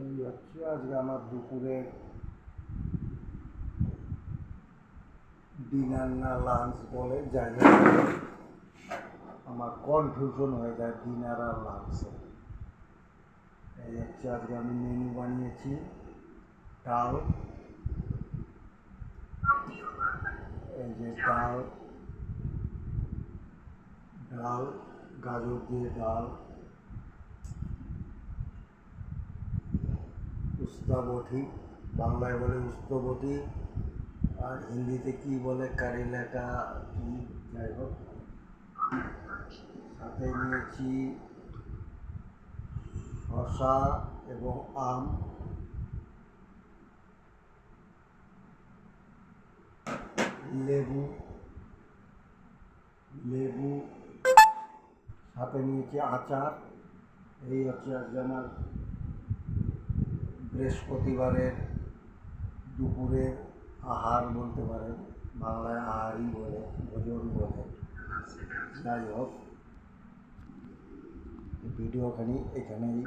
এই হচ্ছে আজকে আমার দুপুরের ডিনার না লাঞ্চ বলে জায়গা, আমার কনফিউশন হয়ে যায় ডিনার আর লাঞ্চে। এই হচ্ছে আজকে আমি মেনু বানিয়েছি ডাল, এই যে ডাল ডাল গাজর দিয়ে ডাল, উস্তাবটি, বাংলায় বলে উস্তবটি, আর হিন্দিতে কি বলে কারিলেকা কি, যাই হোক। সাথে নিয়েছি শসা এবং আম, লেবু লেবু সাথে নিয়েছি আচার। এই হচ্ছে আজকে আমার বৃহস্পতিবারের দুপুরের আহার বলতে পারেন, বাংলায় আহারই বলে, ভোজন বলে। যাই হোক, ভিডিওখানি এখানেই